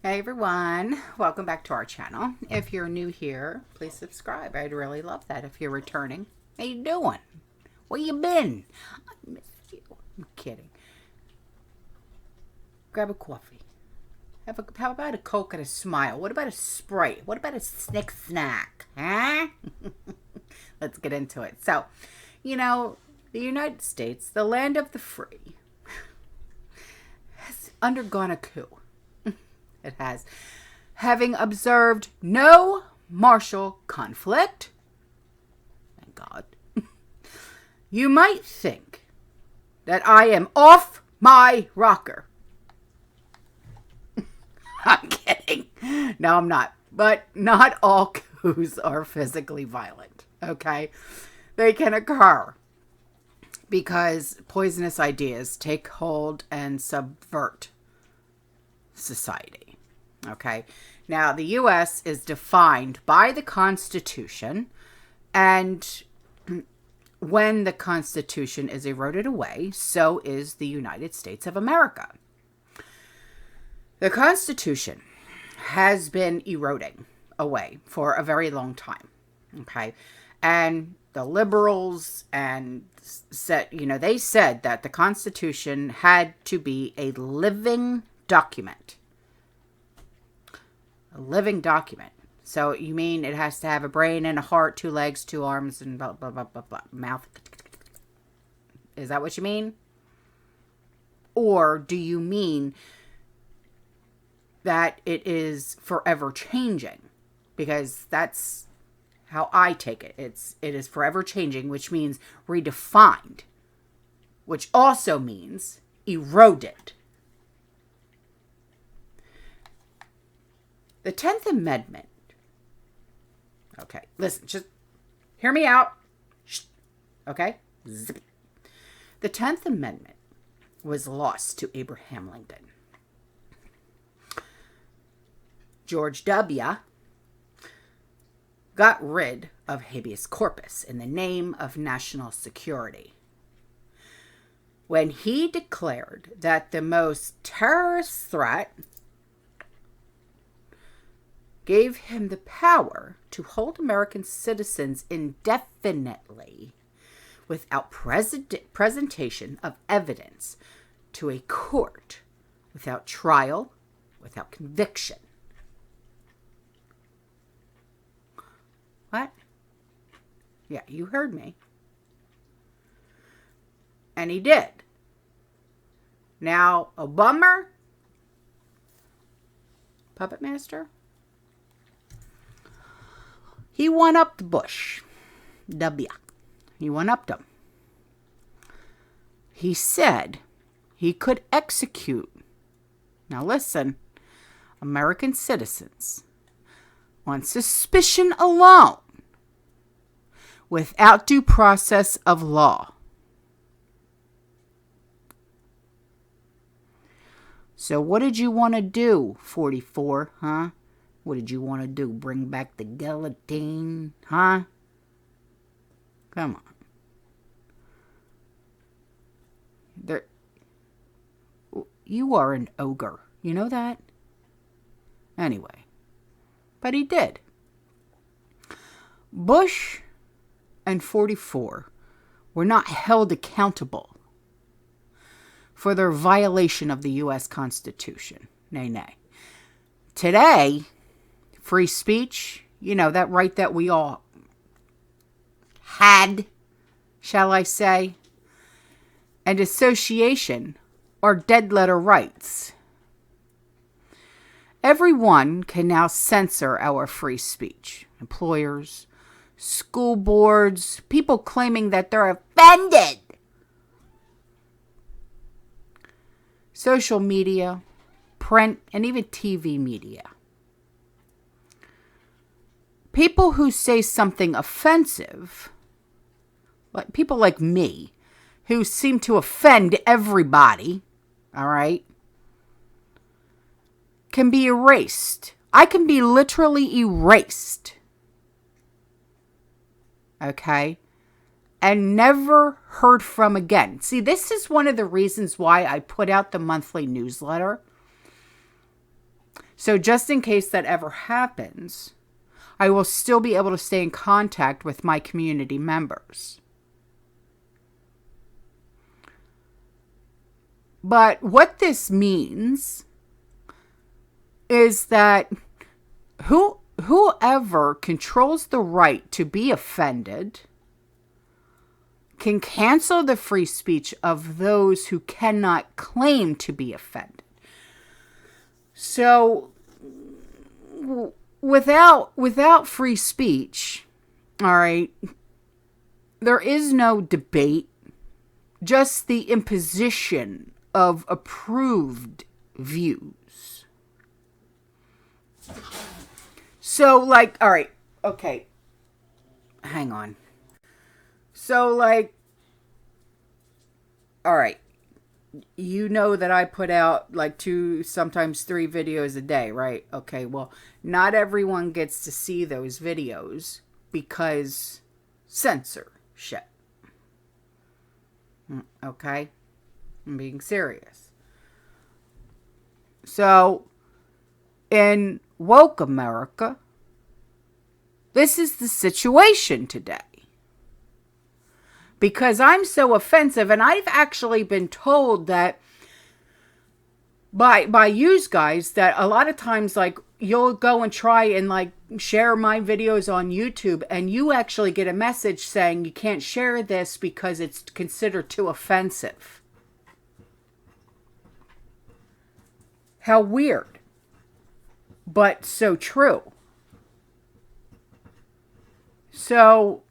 Hey everyone, welcome back to our channel. If you're new here, please subscribe. I'd really love that. If you're returning, how you doing? Where you been? I miss you. I'm kidding. Grab a coffee. How about a Coke and a smile? What about a Sprite? What about a snick snack? Huh? Let's get into it. So, the United States, the land of the free, has undergone a coup. It has. Having observed no martial conflict, thank God, you might think that I am off my rocker. I'm kidding. No, I'm not. But not all coups are physically violent, okay? They can occur because poisonous ideas take hold and subvert society. Okay. Now, the U.S. is defined by the Constitution, and when the Constitution is eroded away, so is the United States of America. The Constitution has been eroding away for a very long time. Okay. And the liberals and they said that the Constitution had to be a living document. A living document. So you mean it has to have a brain and a heart, 2 legs, 2 arms, and blah, blah, blah, blah, blah, mouth. Is that what you mean? Or do you mean that it is forever changing? Because that's how I take it. It is forever changing, which means redefined, which also means eroded. The 10th Amendment. Okay, listen, just hear me out. Shh. Okay? Zip. The 10th Amendment was lost to Abraham Lincoln. George W. got rid of habeas corpus in the name of national security when he declared that the most terrorist threat gave him the power to hold American citizens indefinitely without presentation of evidence to a court, without trial, without conviction. What? Yeah, you heard me. And he did. Now, a bummer? Puppet Master? He one-upped Bush. W. He one-upped him. He said he could execute, now listen, American citizens on suspicion alone without due process of law. So what did you want to do, 44, huh? What did you want to do? Bring back the guillotine? Huh? Come on. You are an ogre. You know that? Anyway. But he did. Bush and 44 were not held accountable for their violation of the U.S. Constitution. Nay, nay. Today, free speech, that right that we all had, shall I say, and association are dead letter rights. Everyone can now censor our free speech. Employers, school boards, people claiming that they're offended. Social media, print, and even TV media. People who say something offensive, like people like me, who seem to offend everybody, all right, can be erased. I can be literally erased. Okay? And never heard from again. See, this is one of the reasons why I put out the monthly newsletter. So just in case that ever happens, I will still be able to stay in contact with my community members. But what this means is that whoever controls the right to be offended can cancel the free speech of those who cannot claim to be offended. So without free speech, all right, there is no debate, just the imposition of approved views. So, like, all right, okay, hang on. So, like, all right, you know that I put out like 2, sometimes 3 videos a day, right? Okay, well, not everyone gets to see those videos because censorship. Okay? I'm being serious. So, in woke America, this is the situation today. Because I'm so offensive, and I've actually been told that by you guys that a lot of times, like, you'll go and try and like share my videos on YouTube, and you actually get a message saying you can't share this because it's considered too offensive. How weird, but so true. So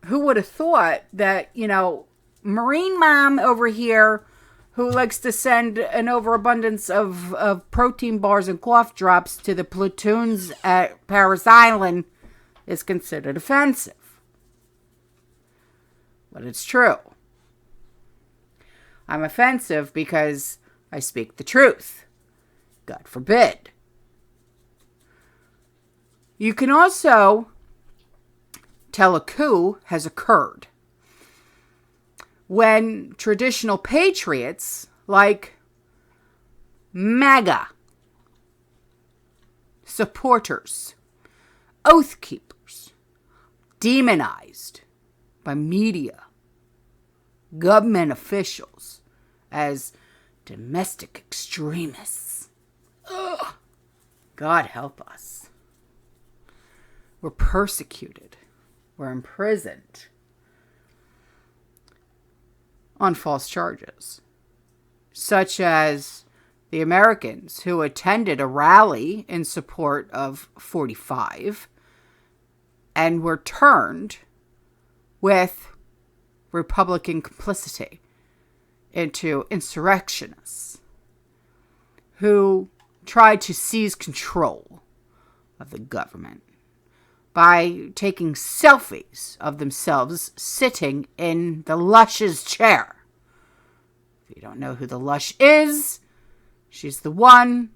who would have thought that, you know, Marine Mom over here who likes to send an overabundance of protein bars and cough drops to the platoons at Paris Island is considered offensive. But it's true. I'm offensive because I speak the truth. God forbid. You can also tell a coup has occurred when traditional patriots like MAGA supporters, oath keepers, demonized by media, government officials as domestic extremists. Ugh. God help us. We're persecuted. We're imprisoned on false charges, such as the Americans who attended a rally in support of 45 and were turned with Republican complicity into insurrectionists who tried to seize control of the government by taking selfies of themselves sitting in the Lush's chair. If you don't know who the Lush is, she's the one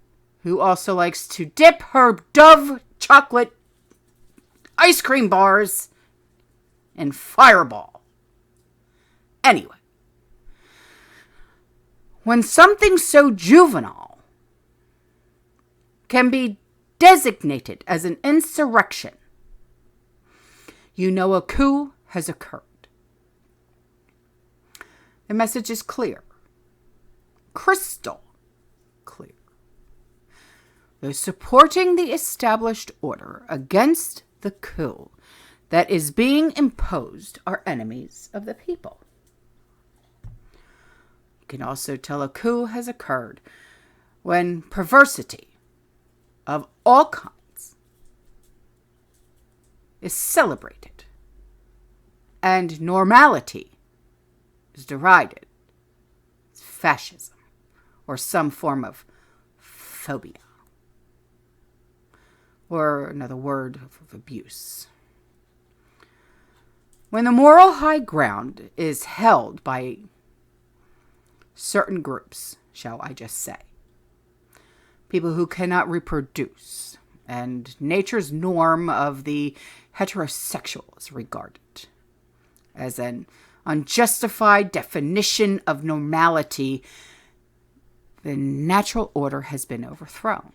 who also likes to dip her Dove chocolate ice cream bars in Fireball. Anyway, when something so juvenile can be designated as an insurrection, you know a coup has occurred. The message is clear. Crystal clear. Those supporting the established order against the coup that is being imposed are enemies of the people. You can also tell a coup has occurred when perversity of all kinds is celebrated and normality is derided. It's fascism or some form of phobia or another word of abuse. When the moral high ground is held by certain groups, shall I just say, people who cannot reproduce, and nature's norm of the heterosexual is regarded as an unjustified definition of normality The natural order has been overthrown.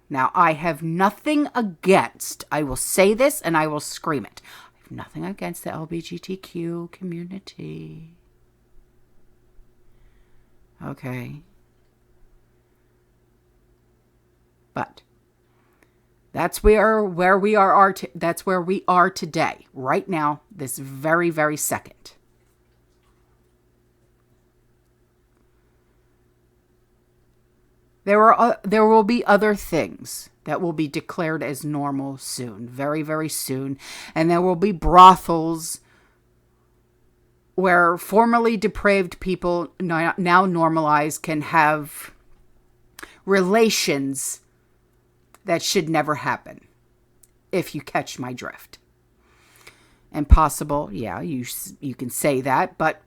Now, I have nothing against, I will say this and I will scream it. I have nothing against the LGBTQ community. Okay. But that's where we are. That's where we are today, right now, this very, very second. There will be other things that will be declared as normal soon, very, very soon. And there will be brothels where formerly depraved people, now normalized, can have relations that should never happen, if you catch my drift. Impossible, yeah, you can say that, but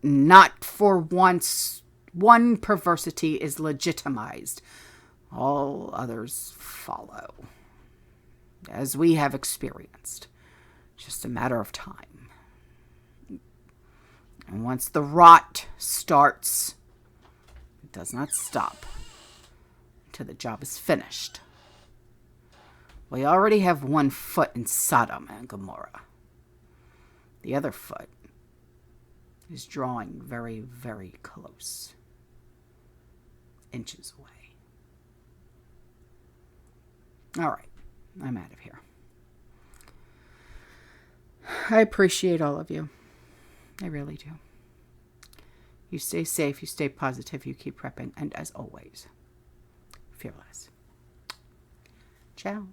not for once. One perversity is legitimized. All others follow, as we have experienced. Just a matter of time. And once the rot starts, it does not stop until the job is finished. We already have one foot in Sodom and Gomorrah. The other foot is drawing very, very close. Inches away. All right, I'm out of here. I appreciate all of you. I really do. You stay safe, you stay positive, you keep prepping, and as always, fearless. Ciao.